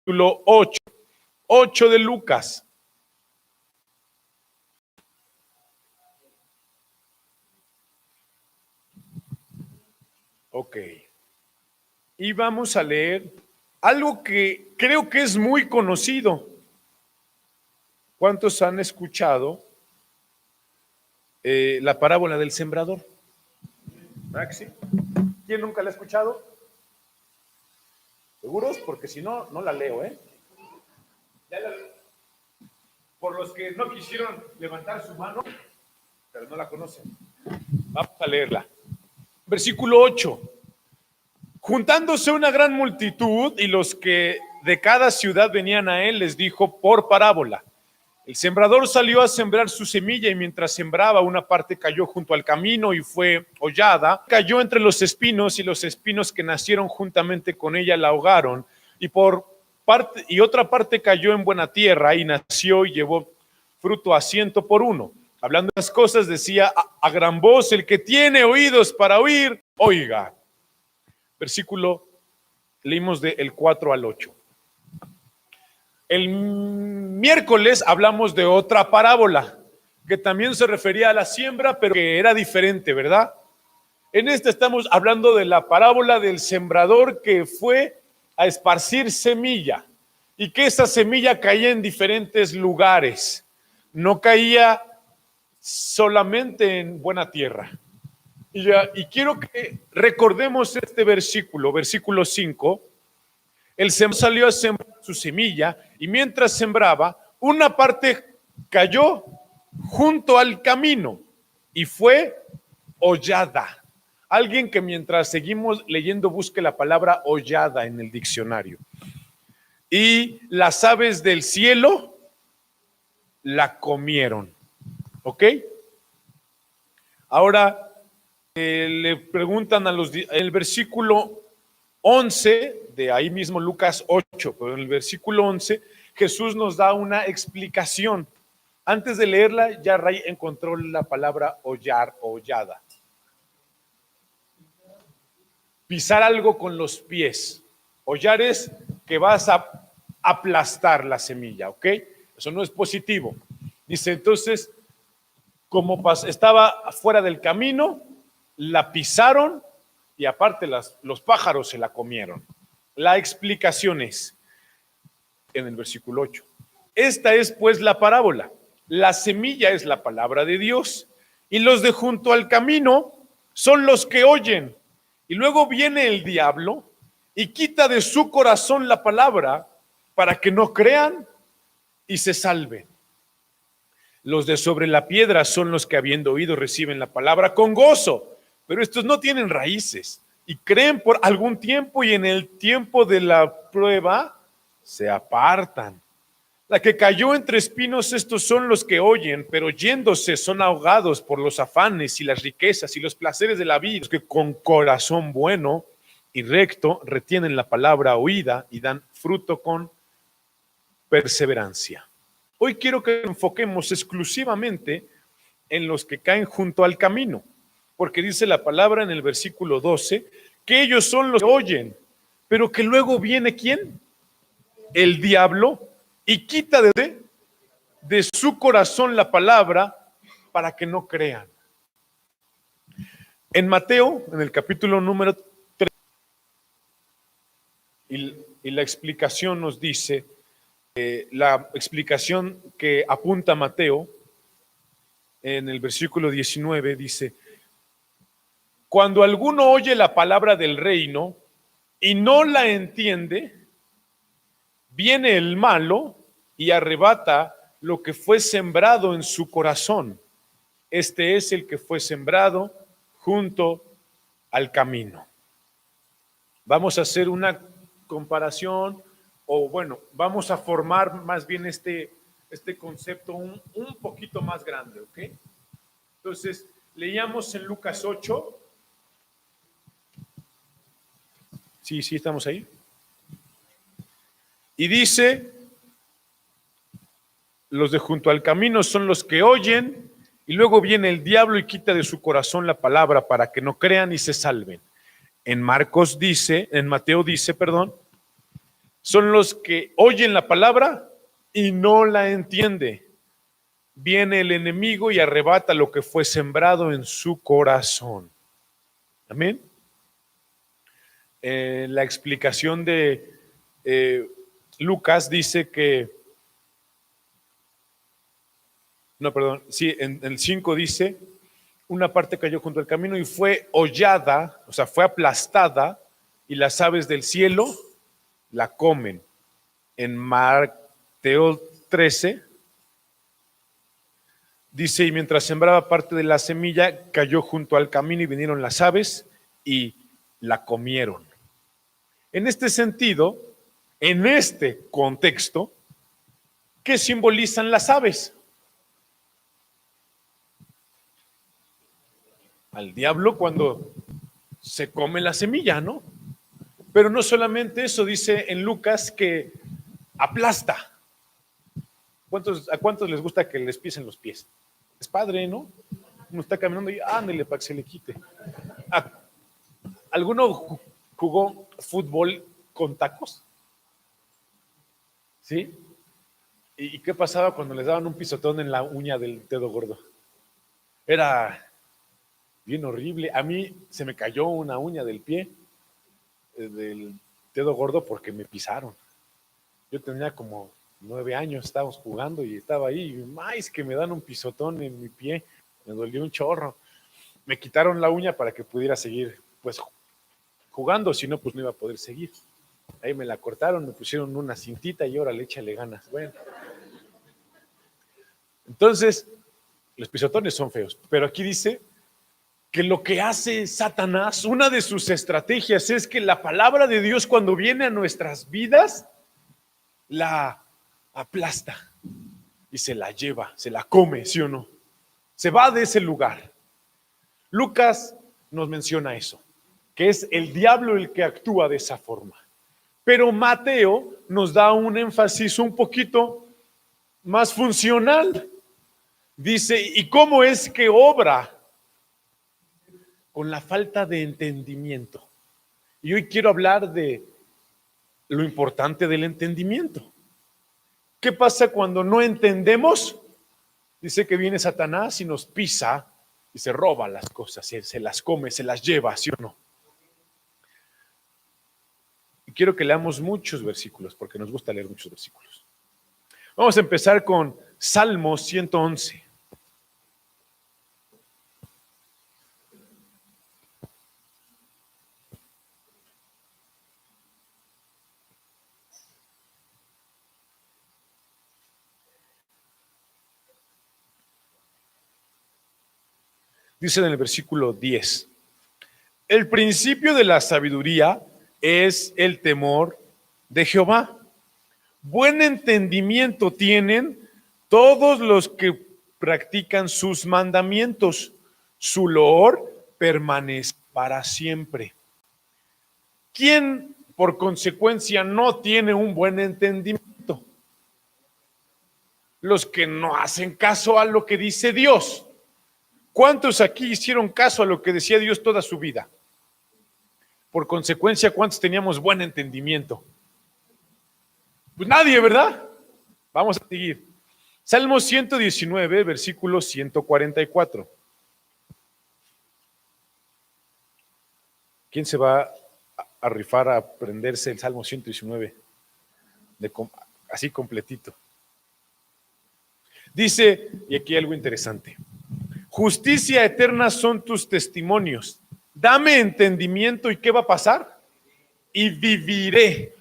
Capítulo 8 de Lucas. Ok. Y vamos a leer algo que creo que es muy conocido. ¿Cuántos han escuchado la parábola del sembrador? ¿Maxi? ¿Quién nunca la ha escuchado? ¿Seguros? Porque si no, no la leo, ¿eh? Por los que no quisieron levantar su mano, pero no la conocen. Vamos a leerla. Versículo 8. Juntándose una gran multitud y los que de cada ciudad venían a él, les dijo por parábola: el sembrador salió a sembrar su semilla y mientras sembraba, una parte cayó junto al camino y fue hollada, cayó entre los espinos y los espinos que nacieron juntamente con ella la ahogaron, y otra parte cayó en buena tierra y nació y llevó fruto a 100 por uno. Hablando de las cosas, decía a gran voz: el que tiene oídos para oír, oiga. Versículo, leímos del 4 al 8. El miércoles hablamos de otra parábola que también se refería a la siembra, pero que era diferente, ¿verdad? En esta estamos hablando de la parábola del sembrador que fue a esparcir semilla y que esa semilla caía en diferentes lugares. No caía solamente en buena tierra. Y quiero que recordemos este versículo 5. El sembrador salió a sembrar su semilla y mientras sembraba, una parte cayó junto al camino y fue hollada. Alguien que mientras seguimos leyendo busque la palabra hollada en el diccionario. Y las aves del cielo la comieron. ¿Ok? Ahora le preguntan el versículo 11, de ahí mismo Lucas 8, pero en el versículo 11 Jesús nos da una explicación. Antes de leerla, ya Ray encontró la palabra hollar o hollada. Pisar algo con los pies. Hollar es que vas a aplastar la semilla, ¿ok? Eso no es positivo. Dice, entonces, como estaba fuera del camino, la pisaron y aparte los pájaros se la comieron. La explicación es en el versículo 8. Esta es pues la parábola. La semilla es la palabra de Dios y los de junto al camino son los que oyen. Y luego viene el diablo y quita de su corazón la palabra para que no crean y se salven. Los de sobre la piedra son los que habiendo oído reciben la palabra con gozo. Pero estos no tienen raíces y creen por algún tiempo y en el tiempo de la prueba se apartan. La que cayó entre espinos, estos son los que oyen, pero yéndose son ahogados por los afanes y las riquezas y los placeres de la vida, los que con corazón bueno y recto retienen la palabra oída y dan fruto con perseverancia. Hoy quiero que enfoquemos exclusivamente en los que caen junto al camino. Porque dice la palabra en el versículo 12, que ellos son los que oyen, pero que luego viene ¿quién? El diablo y quita de su corazón la palabra para que no crean. En Mateo, en el capítulo número 3, y la explicación nos dice, la explicación que apunta Mateo, en el versículo 19 dice: cuando alguno oye la palabra del reino y no la entiende, viene el malo y arrebata lo que fue sembrado en su corazón. Este es el que fue sembrado junto al camino. Vamos a hacer una comparación, o bueno, vamos a formar más bien este concepto un poquito más grande, ¿ok? Entonces, leíamos en Lucas 8. Sí, estamos ahí. Y dice, los de junto al camino son los que oyen, y luego viene el diablo y quita de su corazón la palabra para que no crean y se salven. En Mateo dice, son los que oyen la palabra y no la entiende. Viene el enemigo y arrebata lo que fue sembrado en su corazón. Amén. La explicación de Lucas dice que, no, perdón, sí, en el 5 dice, una parte cayó junto al camino y fue hollada, o sea, fue aplastada, y las aves del cielo la comen. En Mateo 13 dice, y mientras sembraba parte de la semilla, cayó junto al camino y vinieron las aves y la comieron. En este sentido, en este contexto, ¿qué simbolizan las aves? Al diablo cuando se come la semilla, ¿no? Pero no solamente eso, dice en Lucas que aplasta. ¿A cuántos les gusta que les pisen los pies? Es padre, ¿no? Uno está caminando y ándale para que se le quite. ¿Alguno jugó fútbol con tacos? ¿Sí? ¿Y qué pasaba cuando les daban un pisotón en la uña del dedo gordo? Era bien horrible. A mí se me cayó una uña del pie, del dedo gordo, porque me pisaron. Yo tenía como 9 años, estábamos jugando y estaba ahí, y más que me dan un pisotón en mi pie, me dolió un chorro. Me quitaron la uña para que pudiera seguir, pues, jugando, si no, pues no iba a poder seguir. Ahí me la cortaron, me pusieron una cintita y ahora le échale ganas. Bueno. Entonces, los pisotones son feos, pero aquí dice que lo que hace Satanás, una de sus estrategias es que la palabra de Dios cuando viene a nuestras vidas, la aplasta y se la lleva, se la come, ¿sí o no? Se va de ese lugar. Lucas nos menciona eso, que es el diablo el que actúa de esa forma. Pero Mateo nos da un énfasis un poquito más funcional. Dice, ¿y cómo es que obra? Con la falta de entendimiento. Y hoy quiero hablar de lo importante del entendimiento. ¿Qué pasa cuando no entendemos? Dice que viene Satanás y nos pisa y se roba las cosas, se las come, se las lleva, ¿sí o no? Y quiero que leamos muchos versículos, porque nos gusta leer muchos versículos. Vamos a empezar con Salmo 111. Dice en el versículo 10, el principio de la sabiduría es el temor de Jehová. Buen entendimiento tienen todos los que practican sus mandamientos. Su loor permanece para siempre. ¿Quién, por consecuencia, no tiene un buen entendimiento? Los que no hacen caso a lo que dice Dios. ¿Cuántos aquí hicieron caso a lo que decía Dios toda su vida? Por consecuencia, ¿cuántos teníamos buen entendimiento? Pues nadie, ¿verdad? Vamos a seguir. Salmo 119, versículo 144. ¿Quién se va a rifar a aprenderse el Salmo 119? Así completito. Dice, y aquí hay algo interesante, justicia eterna son tus testimonios. Dame entendimiento y ¿qué va a pasar? Y viviré.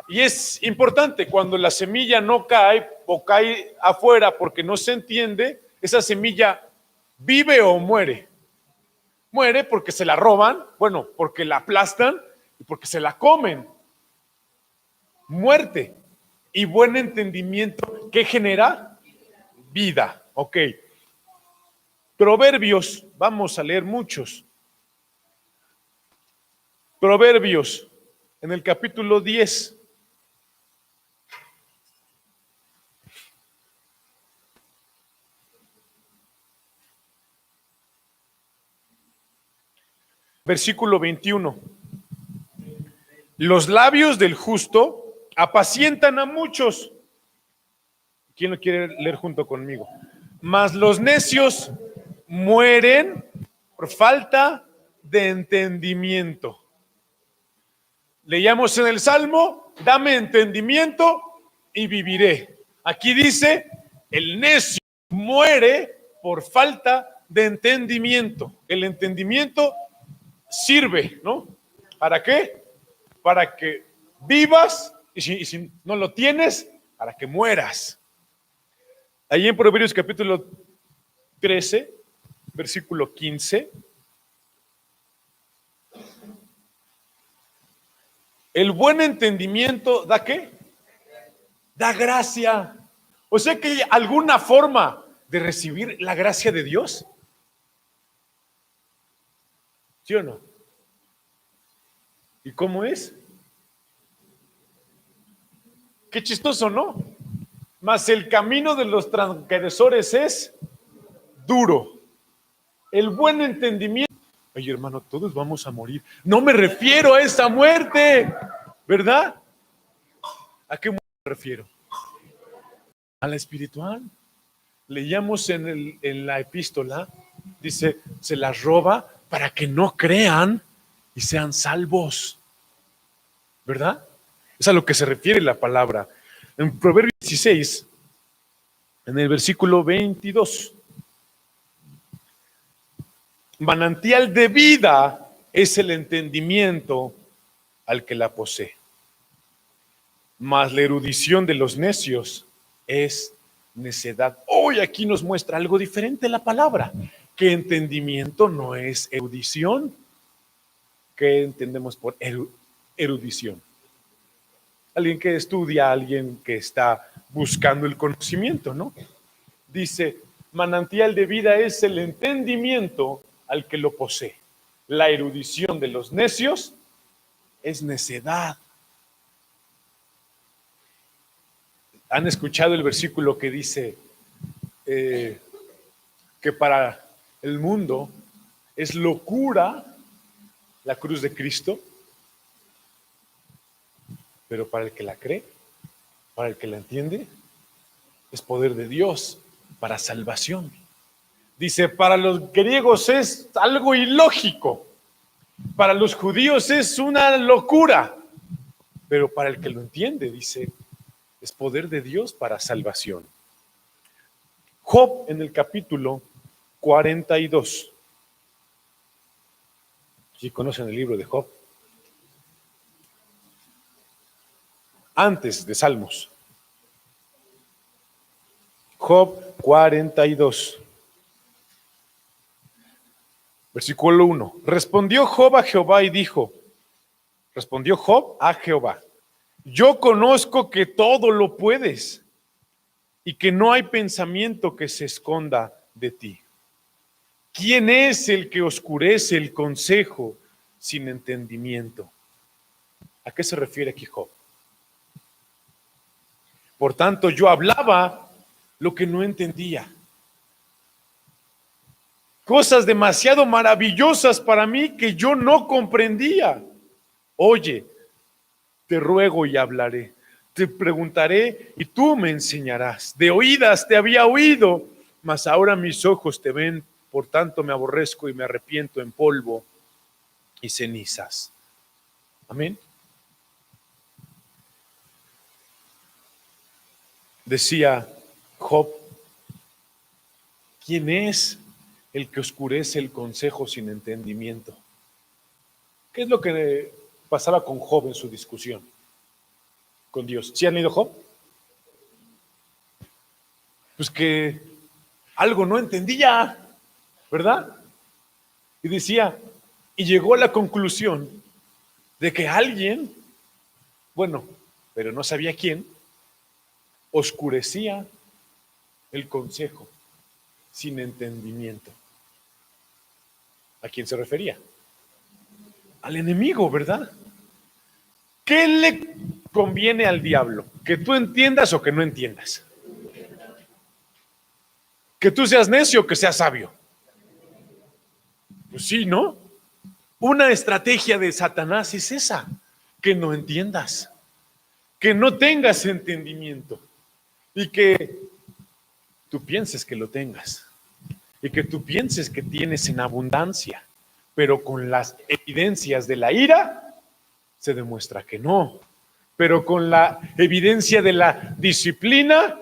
Y es importante, cuando la semilla no cae o cae afuera porque no se entiende, esa semilla vive o muere. Muere porque se la roban, bueno, porque la aplastan y porque se la comen. Muerte. Y buen entendimiento, ¿qué genera? Vida. Ok. Proverbios, vamos a leer muchos. Proverbios, en el capítulo 10. Versículo 21. Los labios del justo apacientan a muchos. ¿Quién lo quiere leer junto conmigo? Mas los necios mueren por falta de entendimiento. Leíamos en el Salmo, dame entendimiento y viviré. Aquí dice, el necio muere por falta de entendimiento. El entendimiento sirve, ¿no? ¿Para qué? Para que vivas y si no lo tienes, para que mueras. Ahí en Proverbios capítulo 13, versículo 15. El buen entendimiento da ¿qué? Da gracia. O sea que hay alguna forma de recibir la gracia de Dios. ¿Sí o no? ¿Y cómo es? Qué chistoso, ¿no? Mas el camino de los transgresores es duro. El buen entendimiento. Oye, hermano, todos vamos a morir. No me refiero a esa muerte, ¿verdad? ¿A qué muerte me refiero? A la espiritual. Leíamos en la epístola, dice, se las roba para que no crean y sean salvos. ¿Verdad? Es a lo que se refiere la palabra. En Proverbios 16, en el versículo 22, manantial de vida es el entendimiento al que la posee, mas la erudición de los necios es necedad. Hoy aquí nos muestra algo diferente la palabra, que entendimiento no es erudición. ¿Qué entendemos por erudición? Alguien que estudia, alguien que está buscando el conocimiento, ¿no? Dice, manantial de vida es el entendimiento al que lo posee. La erudición de los necios es necedad. ¿Han escuchado el versículo que dice que para el mundo es locura la cruz de Cristo? Pero para el que la cree, para el que la entiende, es poder de Dios para salvación. Dice, para los griegos es algo ilógico, para los judíos es una locura, pero para el que lo entiende, dice, es poder de Dios para salvación. Job en el capítulo 42. ¿Sí conocen el libro de Job? Antes de Salmos. Job 42. Versículo 1. Respondió Job a Jehová y dijo, respondió Job a Jehová, yo conozco que todo lo puedes y que no hay pensamiento que se esconda de ti. ¿Quién es el que oscurece el consejo sin entendimiento? ¿A qué se refiere aquí Job? Por tanto, yo hablaba lo que no entendía. Cosas demasiado maravillosas para mí que yo no comprendía. Oye, te ruego y hablaré. Te preguntaré y tú me enseñarás. De oídas te había oído, mas ahora mis ojos te ven. Por tanto me aborrezco y me arrepiento en polvo y cenizas. Amén. Decía Job, ¿quién es el que oscurece el consejo sin entendimiento? ¿Qué es lo que pasaba con Job en su discusión con Dios? ¿Sí han leído Job? Pues que algo no entendía, ¿verdad? Y decía, y llegó a la conclusión de que alguien, bueno, pero no sabía quién, oscurecía el consejo sin entendimiento. ¿A quién se refería? Al enemigo, ¿verdad? ¿Qué le conviene al diablo? ¿Que tú entiendas o que no entiendas? ¿Que tú seas necio o que seas sabio? Pues sí, ¿no? Una estrategia de Satanás es esa, que no entiendas, que no tengas entendimiento y que tú pienses que lo tengas y que tú pienses que tienes en abundancia, pero con las evidencias de la ira se demuestra que no, pero con la evidencia de la disciplina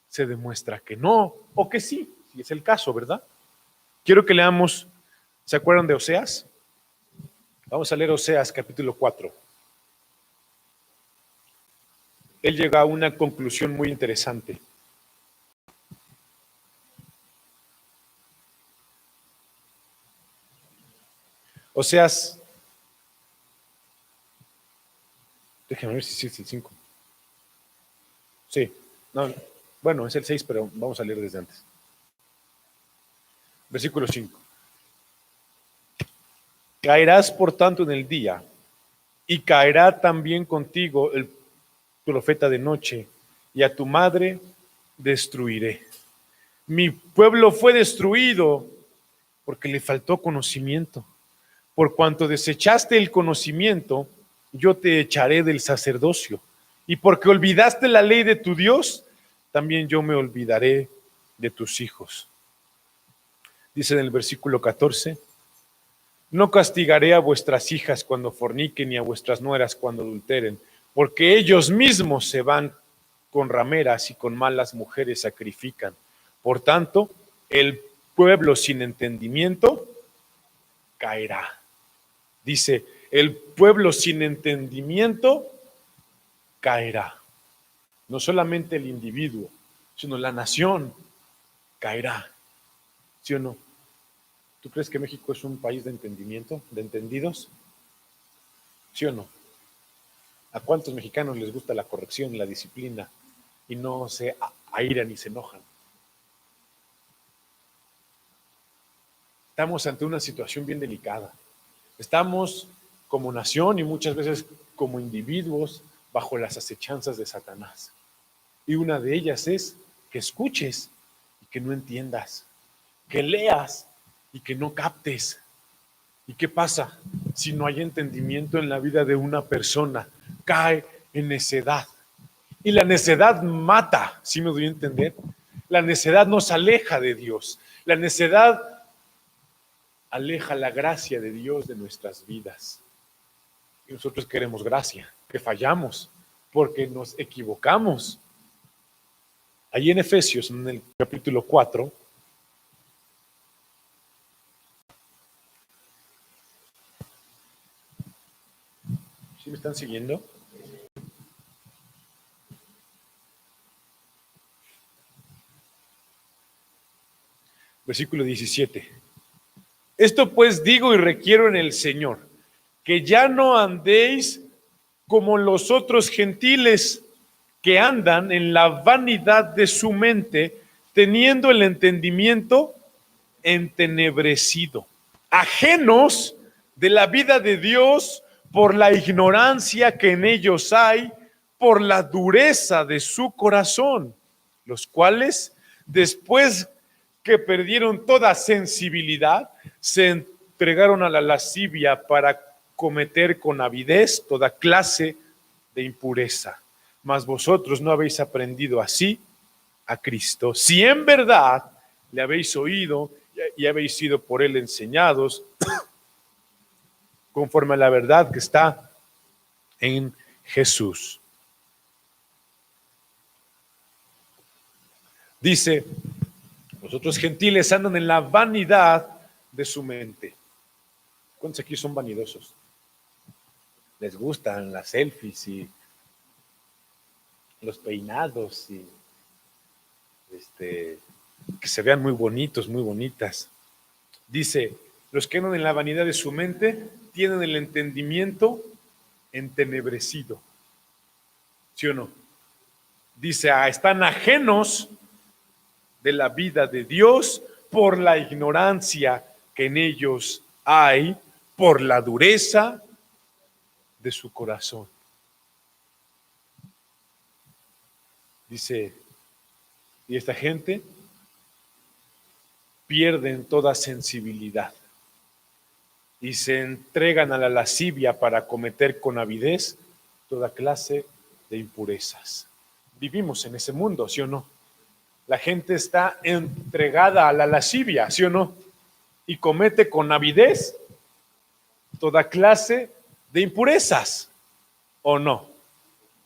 se demuestra que no, o que sí, si es el caso, ¿verdad? Quiero que leamos, ¿se acuerdan de Oseas? Vamos a leer Oseas capítulo 4. Él llega a una conclusión muy interesante. Oseas, déjame ver si es el 5. Sí, no, bueno, es el 6, pero vamos a leer desde antes. Versículo 5. Caerás por tanto en el día, y caerá también contigo el profeta de noche, y a tu madre destruiré. Mi pueblo fue destruido porque le faltó conocimiento. Por cuanto desechaste el conocimiento, yo te echaré del sacerdocio. Y porque olvidaste la ley de tu Dios, también yo me olvidaré de tus hijos. Dice en el versículo 14, no castigaré a vuestras hijas cuando forniquen y a vuestras nueras cuando adulteren, porque ellos mismos se van con rameras y con malas mujeres sacrifican. Por tanto, el pueblo sin entendimiento caerá. Dice, el pueblo sin entendimiento caerá. No solamente el individuo, sino la nación caerá. ¿Sí o no? ¿Tú crees que México es un país de entendimiento, de entendidos? ¿Sí o no? ¿A cuántos mexicanos les gusta la corrección, la disciplina y no se airan y se enojan? Estamos ante una situación bien delicada. Estamos como nación y muchas veces como individuos bajo las acechanzas de Satanás. Y una de ellas es que escuches y que no entiendas, que leas y que no captes. ¿Y qué pasa si no hay entendimiento en la vida de una persona? Cae en necedad. Y la necedad mata, ¿sí me doy a entender? La necedad nos aleja de Dios. La necedad aleja la gracia de Dios de nuestras vidas. Y nosotros queremos gracia, que fallamos, porque nos equivocamos. Allí en Efesios, en el capítulo 4, ¿sí me están siguiendo? Versículo 17. Esto pues digo y requiero en el Señor, que ya no andéis como los otros gentiles que andan en la vanidad de su mente, teniendo el entendimiento entenebrecido, ajenos de la vida de Dios por la ignorancia que en ellos hay, por la dureza de su corazón, los cuales, después que perdieron toda sensibilidad, se entregaron a la lascivia para cometer con avidez toda clase de impureza. Mas vosotros no habéis aprendido así a Cristo, si en verdad le habéis oído y habéis sido por él enseñados conforme a la verdad que está en Jesús. Dice, los otros gentiles andan en la vanidad de su mente. ¿Cuántos aquí son vanidosos? Les gustan las selfies y los peinados y que se vean muy bonitos, muy bonitas. Dice, los que andan en la vanidad de su mente tienen el entendimiento entenebrecido. ¿Sí o no? Dice, están ajenos de la vida de Dios por la ignorancia que en ellos hay, por la dureza de su corazón. Dice, y esta gente pierde toda sensibilidad. y se entregan a la lascivia para cometer con avidez toda clase de impurezas. Vivimos en ese mundo, ¿sí o no? La gente está entregada a la lascivia, ¿sí o no? Y comete con avidez toda clase de impurezas, ¿o no?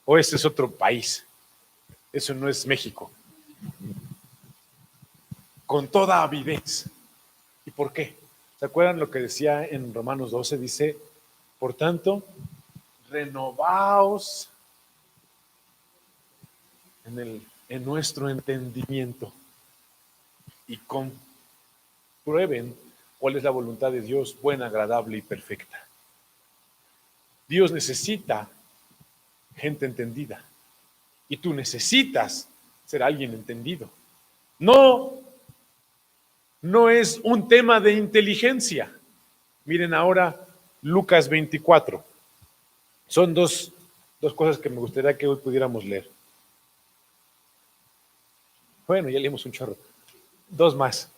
¿O ese es otro país? Eso no es México. Con toda avidez. ¿Y por qué? ¿Se acuerdan lo que decía en Romanos 12? Dice, por tanto, renovaos en nuestro entendimiento y comprueben cuál es la voluntad de Dios, buena, agradable y perfecta. Dios necesita gente entendida y tú necesitas ser alguien entendido. No es un tema de inteligencia. Miren ahora Lucas 24. Son dos cosas que me gustaría que hoy pudiéramos leer. Bueno, ya leímos un chorro. Dos más.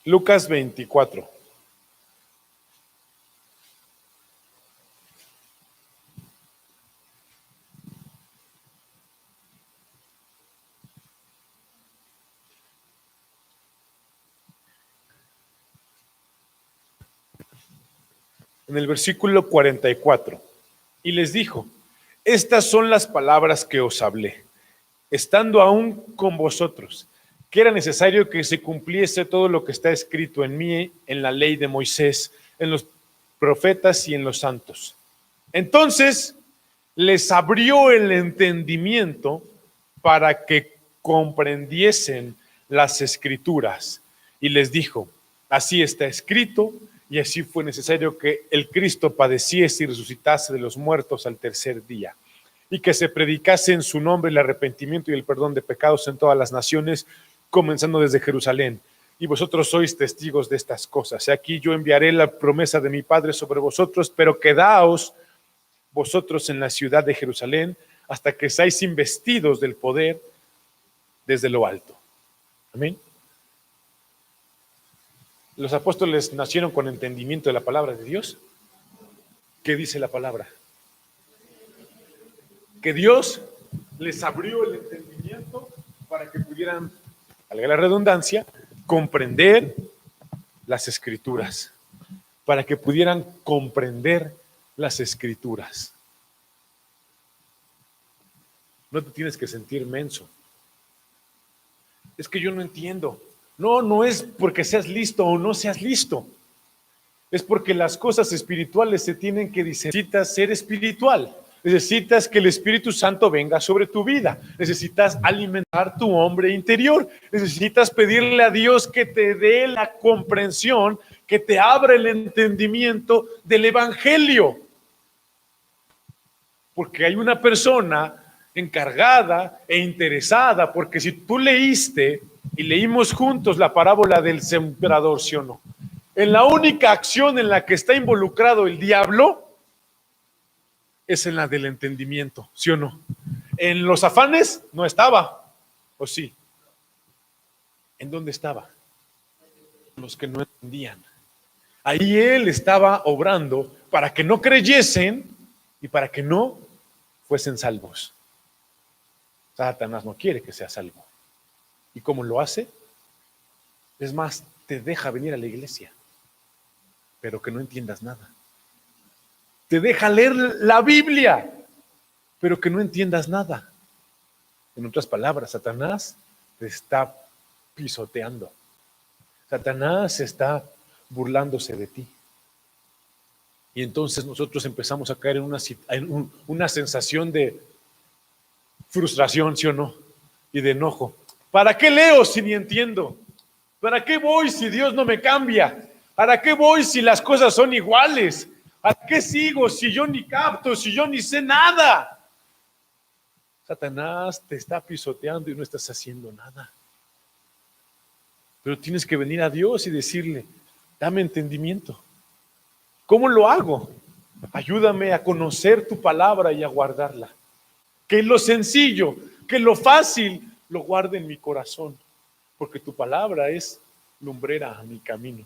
Lucas 24. En el versículo 44. Y les dijo, estas son las palabras que os hablé, estando aún con vosotros, que era necesario que se cumpliese todo lo que está escrito en mí, en la ley de Moisés, en los profetas y en los santos. Entonces les abrió el entendimiento para que comprendiesen las escrituras y les dijo, así está escrito y así fue necesario que el Cristo padeciese y resucitase de los muertos al tercer día y que se predicase en su nombre el arrepentimiento y el perdón de pecados en todas las naciones, comenzando desde Jerusalén. Y vosotros sois testigos de estas cosas. Aquí yo enviaré la promesa de mi Padre sobre vosotros, pero quedaos vosotros en la ciudad de Jerusalén hasta que seáis investidos del poder desde lo alto. Amén. Los apóstoles nacieron con entendimiento de la palabra de Dios. ¿Qué dice la palabra? Que Dios les abrió el entendimiento para que pudieran, valga la redundancia, comprender las escrituras, para que pudieran comprender las escrituras. No te tienes que sentir menso. Es que yo no entiendo. No es porque seas listo o no seas listo. Es porque las cosas espirituales se tienen que discernir. Necesitas ser espiritual. Necesitas que el Espíritu Santo venga sobre tu vida. Necesitas alimentar tu hombre interior. Necesitas pedirle a Dios que te dé la comprensión, que te abra el entendimiento del Evangelio. Porque hay una persona encargada e interesada, porque si tú leíste y leímos juntos la parábola del sembrador, ¿sí o no? En la única acción en la que está involucrado el diablo es en la del entendimiento, ¿sí o no? En los afanes no estaba, ¿o sí? ¿En dónde estaba? Los que no entendían. Ahí él estaba obrando para que no creyesen y para que no fuesen salvos. Satanás no quiere que seas salvo. ¿Y cómo lo hace? Es más, te deja venir a la iglesia, pero que no entiendas nada. Te deja leer la Biblia, pero que no entiendas nada. En otras palabras, Satanás te está pisoteando. Satanás está burlándose de ti. Y entonces nosotros empezamos a caer en una sensación de frustración, ¿sí o no? Y de enojo. ¿Para qué leo si ni entiendo? ¿Para qué voy si Dios no me cambia? ¿Para qué voy si las cosas son iguales? ¿A qué sigo si yo ni capto, si yo ni sé nada? Satanás te está pisoteando y no estás haciendo nada. Pero tienes que venir a Dios y decirle, dame entendimiento. ¿Cómo lo hago? Ayúdame a conocer tu palabra y a guardarla. Que lo sencillo, que lo fácil lo guarde en mi corazón, porque tu palabra es lumbrera a mi camino.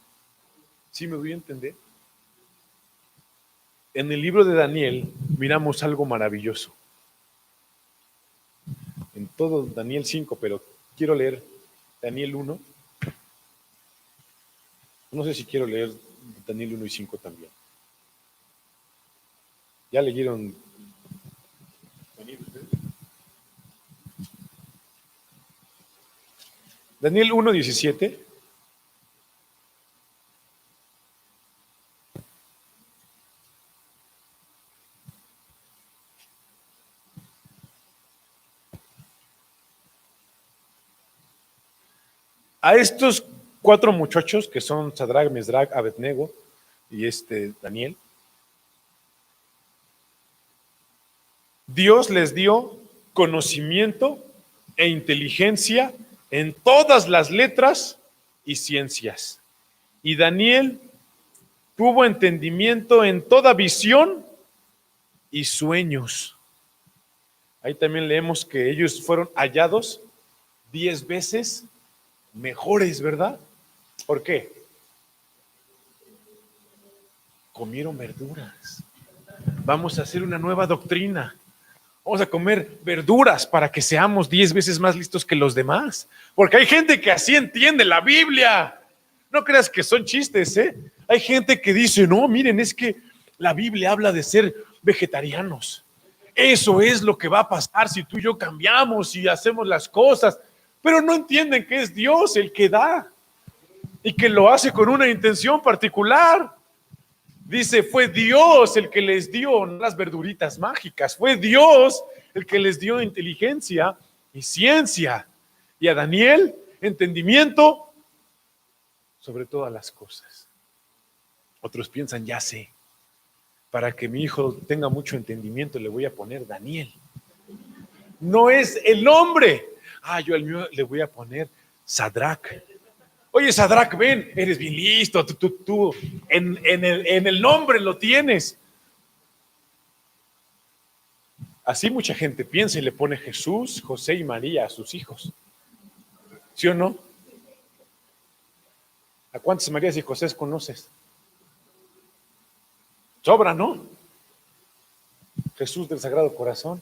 ¿Sí me doy a entender? En el libro de Daniel miramos algo maravilloso. En todo Daniel 5, pero quiero leer Daniel 1. No sé si quiero leer Daniel 1 y 5 también. ¿Ya leyeron Daniel ustedes? Daniel 1:17. A estos 4 muchachos que son Sadrach, Mesrach, Abednego y Daniel, Dios les dio conocimiento e inteligencia en todas las letras y ciencias. Y Daniel tuvo entendimiento en toda visión y sueños. Ahí también leemos que ellos fueron hallados 10 veces mejores, ¿verdad? ¿Por qué? Comieron verduras. Vamos a hacer una nueva doctrina. Vamos a comer verduras para que seamos 10 veces más listos que los demás. Porque hay gente que así entiende la Biblia. No creas que son chistes, ¿eh? Hay gente que dice, no, miren, es que la Biblia habla de ser vegetarianos. Eso es lo que va a pasar si tú y yo cambiamos y hacemos las cosas. Pero no entienden que es Dios el que da y que lo hace con una intención particular. Dice, fue Dios el que les dio las verduritas mágicas, fue Dios el que les dio inteligencia y ciencia. Y a Daniel, entendimiento sobre todas las cosas. Otros piensan, ya sé, para que mi hijo tenga mucho entendimiento le voy a poner Daniel. No es el nombre. Yo al mío le voy a poner Sadrach. Oye, Sadrach, ven, eres bien listo, tú en el nombre lo tienes. Así mucha gente piensa y le pone Jesús, José y María a sus hijos. ¿Sí o no? ¿A cuántas Marías y José conoces? Sobra, ¿no? Jesús del Sagrado Corazón.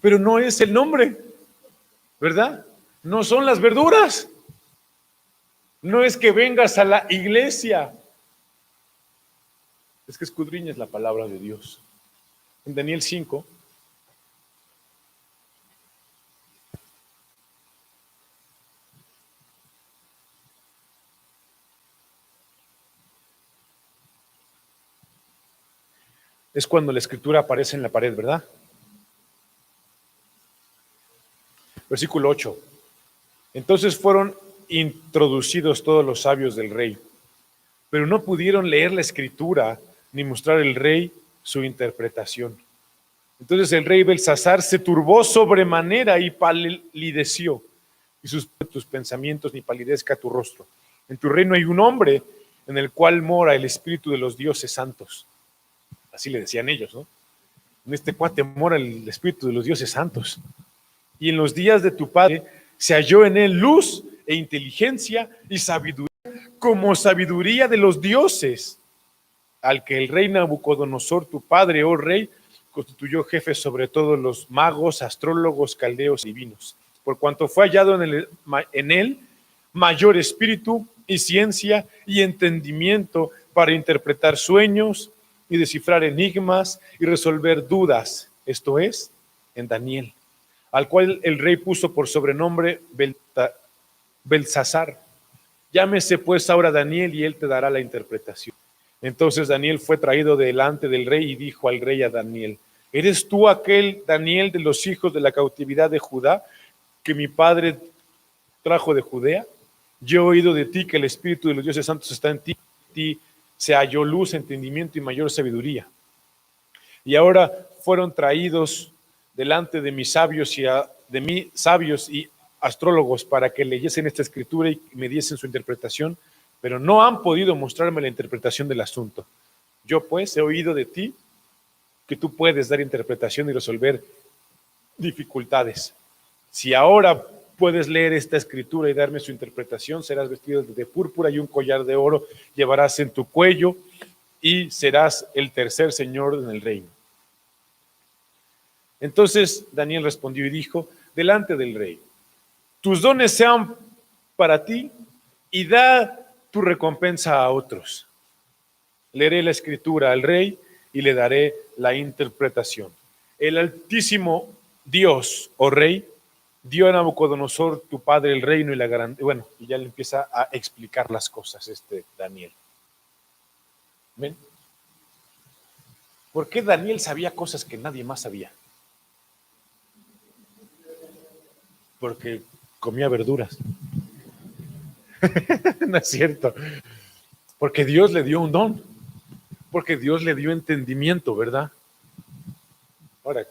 Pero no es el nombre, ¿verdad? No son las verduras. No es que vengas a la iglesia. Es que escudriñes la palabra de Dios. En Daniel 5, es cuando la escritura aparece en la pared, ¿verdad? Versículo 8. Entonces fueron introducidos todos los sabios del rey, pero no pudieron leer la escritura ni mostrar al rey su interpretación. Entonces el rey Belsasar se turbó sobremanera y palideció, y tus pensamientos ni palidezca tu rostro. En tu reino hay un hombre en el cual mora el espíritu de los dioses santos. Así le decían ellos, ¿no? En este cuate mora el espíritu de los dioses santos. Y en los días de tu padre se halló en él luz e inteligencia y sabiduría, como sabiduría de los dioses, al que el rey Nabucodonosor, tu padre, oh rey, constituyó jefe sobre todos los magos, astrólogos, caldeos y divinos, por cuanto fue hallado en él mayor espíritu y ciencia y entendimiento para interpretar sueños y descifrar enigmas y resolver dudas, esto es, en Daniel, al cual el rey puso por sobrenombre Belsasar. Llámese pues ahora Daniel y él te dará la interpretación. Entonces Daniel fue traído delante del rey y dijo al rey a Daniel, ¿eres tú aquel Daniel de los hijos de la cautividad de Judá que mi padre trajo de Judea? Yo he oído de ti que el espíritu de los dioses santos está en ti se halló luz, entendimiento y mayor sabiduría. Y ahora fueron traídos delante de mis sabios y astrólogos para que leyesen esta escritura y me diesen su interpretación, pero no han podido mostrarme la interpretación del asunto. Yo pues he oído de ti que tú puedes dar interpretación y resolver dificultades. Si ahora puedes leer esta escritura y darme su interpretación. Serás vestido de púrpura y un collar de oro llevarás en tu cuello y serás el tercer señor en el reino. Entonces Daniel respondió y dijo, delante del rey, tus dones sean para ti y da tu recompensa a otros. Leeré la escritura al rey y le daré la interpretación. El Altísimo Dios, oh rey, dio a Nabucodonosor, tu padre, el reino y la grandeza. Bueno, y ya le empieza a explicar las cosas Daniel. ¿Ven? ¿Por qué Daniel sabía cosas que nadie más sabía? Porque comía verduras. No es cierto. Porque Dios le dio un don. Porque Dios le dio entendimiento, ¿verdad? Ahora,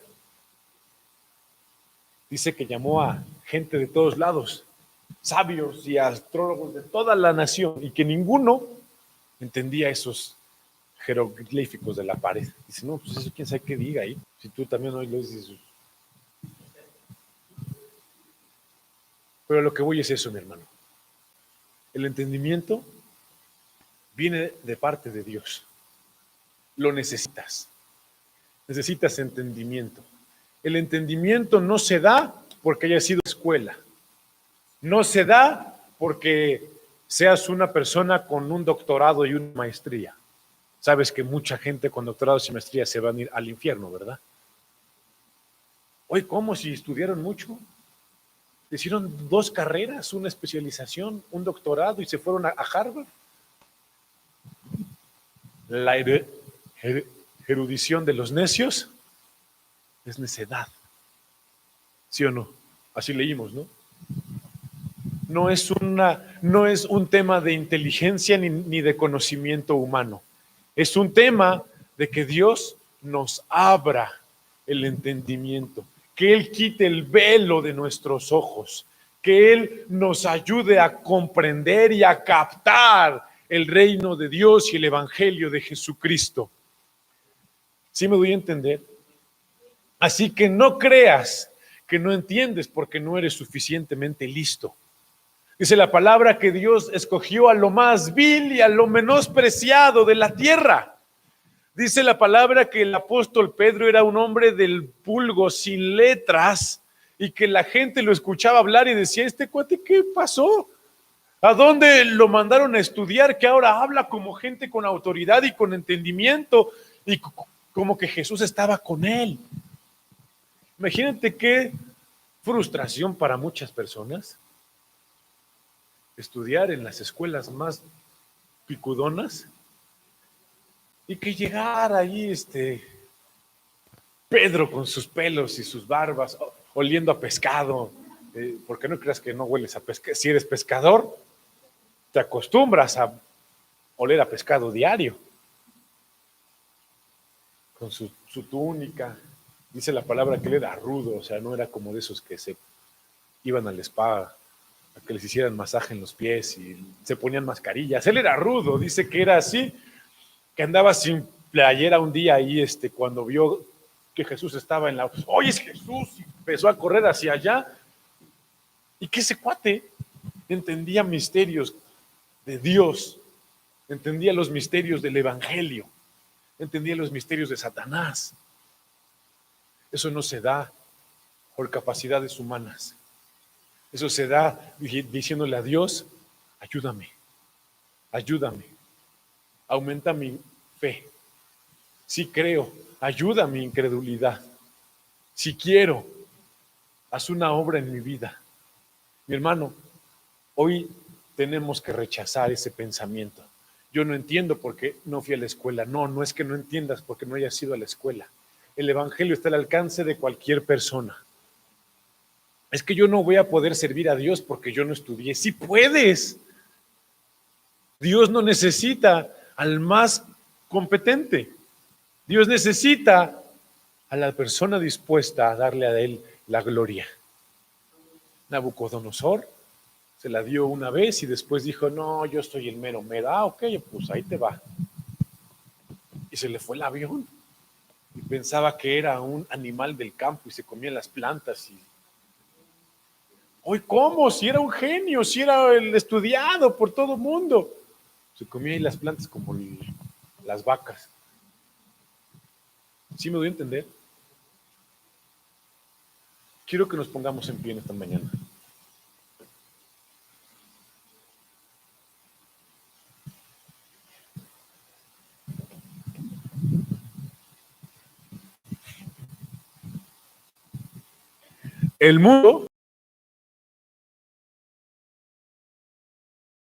dice que llamó a gente de todos lados, sabios y astrólogos de toda la nación, y que ninguno entendía esos jeroglíficos de la pared. Dice, no, pues eso quién sabe qué diga ahí. Si tú también hoy lo dices. Pero lo que voy es eso, mi hermano. El entendimiento viene de parte de Dios. Lo necesitas. Necesitas entendimiento. El entendimiento no se da porque haya sido escuela. No se da porque seas una persona con un doctorado y una maestría. Sabes que mucha gente con doctorados y maestrías se van a ir al infierno, ¿verdad? Oye, ¿cómo? Si estudiaron mucho. Hicieron 2 carreras, una especialización, un doctorado y se fueron a Harvard. La erudición de los necios es necedad. ¿Sí o no? Así leímos, ¿no? No es un tema de inteligencia ni de conocimiento humano. Es un tema de que Dios nos abra el entendimiento, que Él quite el velo de nuestros ojos, que Él nos ayude a comprender y a captar el reino de Dios y el evangelio de Jesucristo. ¿Sí me doy a entender? Así que no creas que no entiendes porque no eres suficientemente listo. Dice la palabra que Dios escogió a lo más vil y a lo menospreciado de la tierra. Dice la palabra que el apóstol Pedro era un hombre del vulgo, sin letras, y que la gente lo escuchaba hablar y decía, ¿este cuate qué pasó? ¿A dónde lo mandaron a estudiar? Que ahora habla como gente con autoridad y con entendimiento, y como que Jesús estaba con él. Imagínate qué frustración para muchas personas estudiar en las escuelas más picudonas y que llegara ahí Pedro con sus pelos y sus barbas oliendo a pescado, porque no creas que no hueles a pescado. Si eres pescador, te acostumbras a oler a pescado diario, con su túnica. Dice la palabra que él era rudo, o sea, no era como de esos que se iban al spa a que les hicieran masaje en los pies y se ponían mascarillas. Él era rudo, dice que era así, que andaba sin playera un día ahí, cuando vio que Jesús estaba en la... ¡Oye, es Jesús! Y empezó a correr hacia allá. Y que ese cuate entendía misterios de Dios, entendía los misterios del evangelio, entendía los misterios de Satanás. Eso no se da por capacidades humanas. Eso se da diciéndole a Dios, ayúdame, ayúdame, aumenta mi fe. Si creo, ayuda mi incredulidad. Si quiero, haz una obra en mi vida. Mi hermano, hoy tenemos que rechazar ese pensamiento. Yo no entiendo por qué no fui a la escuela. No, no es que no entiendas porque no hayas ido a la escuela. El evangelio está al alcance de cualquier persona. Es que yo no voy a poder servir a Dios porque yo no estudié. Sí puedes. Dios no necesita al más competente. Dios necesita a la persona dispuesta a darle a Él la gloria. Nabucodonosor se la dio una vez y después dijo, no, yo soy el mero mero. Ah, ok, pues ahí te va. Y se le fue el avión. Y pensaba que era un animal del campo y se comía las plantas. Hoy, ¿cómo? Si era un genio, si era el estudiado por todo el mundo. Se comía ahí las plantas como las vacas. ¿Sí me doy a entender? Quiero que nos pongamos en pie en esta mañana. El mundo